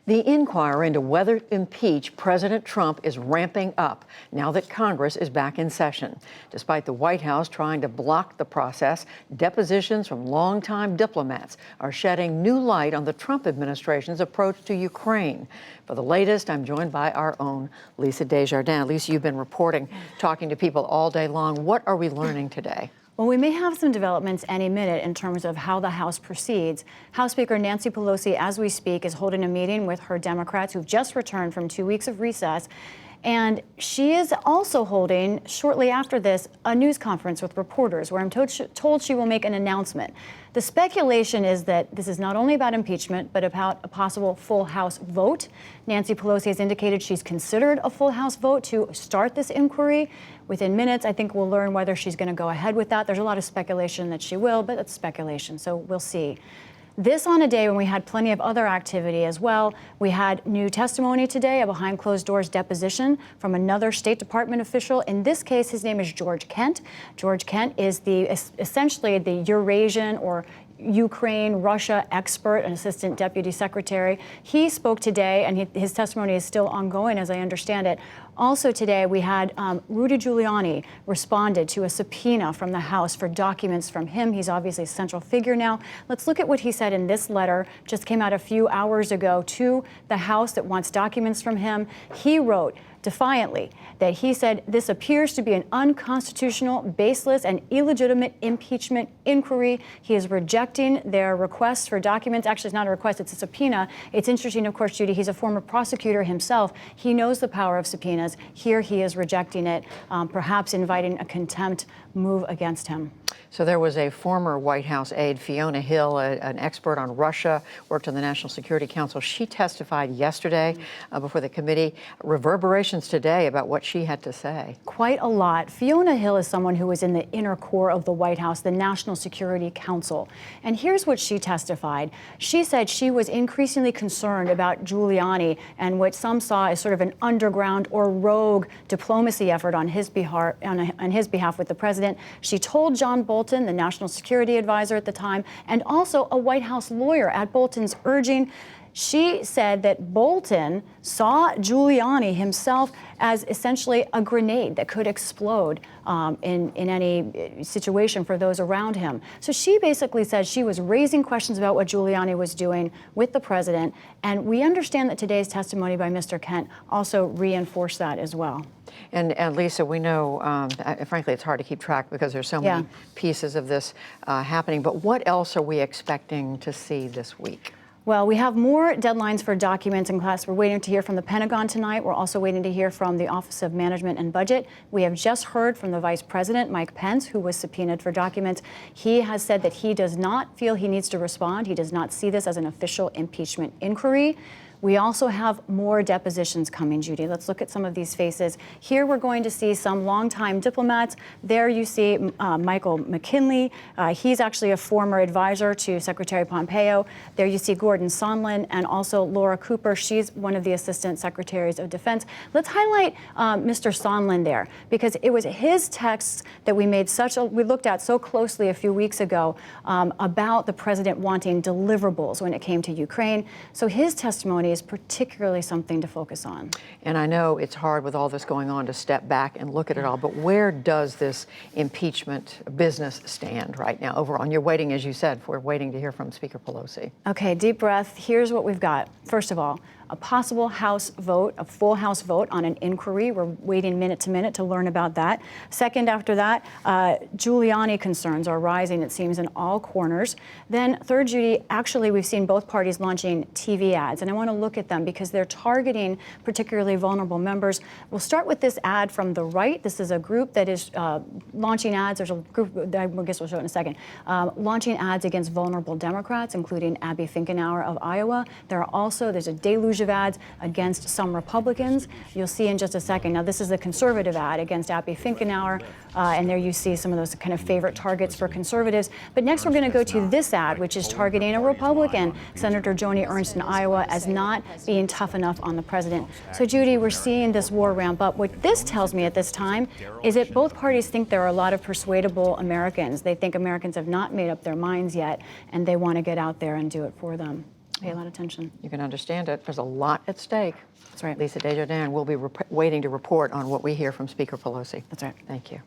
The inquiry into whether to impeach President Trump is ramping up now that Congress is back in session. Despite the White House trying to block the process, depositions from longtime diplomats are shedding new light on the Trump administration's approach to Ukraine. For the latest, I'm joined by our own Lisa Desjardins. Lisa, you've been reporting, talking to people all day long. What are we learning today? Well, we may have some developments any minute in terms of how the House proceeds. House Speaker Nancy Pelosi, as we speak, is holding a meeting with her Democrats who've just returned from 2 weeks of recess. And she is also holding, shortly after this, a news conference with reporters where I'm told she will make an announcement. The speculation is that this is not only about impeachment, but about a possible full House vote. Nancy Pelosi has indicated she's considered a full House vote to start this inquiry. Within minutes, I think we'll learn whether she's going to go ahead with that. There's a lot of speculation that she will, but it's speculation, so we'll see. This on a day when we had plenty of other activity as well. We had new testimony today, a behind closed doors deposition from another State Department official. In this case, his name is George Kent. George Kent is essentially the Eurasian or Ukraine, Russia expert, an assistant deputy secretary. He spoke today, and his testimony is still ongoing, as I understand it. Also today, we had Rudy Giuliani responded to a subpoena from the House for documents from him. He's obviously a central figure now. Let's look at what he said in this letter, just came out a few hours ago to the House that wants documents from him. He wrote defiantly that he said this appears to be an unconstitutional, baseless, and illegitimate impeachment inquiry. He is rejecting their requests for documents. Actually, it's not a request, it's a subpoena. It's interesting, of course, Judy, he's a former prosecutor himself. He knows the power of subpoenas. Here he is rejecting it, perhaps inviting a contempt move against him. So there was a former White House aide, Fiona Hill, an expert on Russia, worked on the National Security Council. She testified yesterday before the committee. Reverberations today about what she had to say. Quite a lot. Fiona Hill is someone who was in the inner core of the White House, the National Security Council. And here's what she testified. She said she was increasingly concerned about Giuliani and what some saw as sort of an underground or rogue diplomacy effort on his behalf with the president. She told John Bolton, the national security advisor at the time, and also a White House lawyer at Bolton's urging. She said that Bolton saw Giuliani himself as essentially a grenade that could explode in any situation for those around him. So she basically said she was raising questions about what Giuliani was doing with the president. And we understand that today's testimony by Mr. Kent also reinforced that as well. And Lisa, we know, frankly, it's hard to keep track because there's so many pieces of this happening. But what else are we expecting to see this week? Well, we have more deadlines for documents in class. We're waiting to hear from the Pentagon tonight. We're also waiting to hear from the Office of Management and Budget. We have just heard from the Vice President, Mike Pence, who was subpoenaed for documents. He has said that he does not feel he needs to respond. He does not see this as an official impeachment inquiry. We also have more depositions coming, Judy. Let's look at some of these faces. Here we're going to see some longtime diplomats. There you see Michael McKinley. He's actually a former advisor to Secretary Pompeo. There you see Gordon Sondland and also Laura Cooper. She's one of the assistant secretaries of defense. Let's highlight Mr. Sondland there because it was his texts that we looked at so closely a few weeks ago about the president wanting deliverables when it came to Ukraine. So his testimony is particularly something to focus on. And I know it's hard with all this going on to step back and look at it all, but where does this impeachment business stand right now overall? And you're waiting, as you said, we're waiting to hear from Speaker Pelosi. Okay, deep breath. Here's what we've got. First of all, a possible House vote, a full House vote on an inquiry. We're waiting minute to minute to learn about that. Second, after that, Giuliani concerns are rising, it seems, in all corners. Then third, Judy, actually, we've seen both parties launching TV ads, and I want to look at them because they're targeting particularly vulnerable members. We'll start with this ad from the right. This is a group that is launching ads. There's a group, I guess we'll show it in a second, launching ads against vulnerable Democrats, including Abby Finkenauer of Iowa. There's a deluge of ads against some Republicans. You'll see in just a second. Now, this is a conservative ad against Abby Finkenauer, and there you see some of those kind of favorite targets for conservatives. But next, we're going to go to this ad, which is targeting a Republican, Senator Joni Ernst in Iowa, as not being tough enough on the president. So, Judy, we're seeing this war ramp up. What this tells me at this time is that both parties think there are a lot of persuadable Americans. They think Americans have not made up their minds yet, and they want to get out there and do it for them. Pay a lot of attention. You can understand it. There's a lot at stake. That's right. Lisa Desjardins will be waiting to report on what we hear from Speaker Pelosi. That's right. Thank you.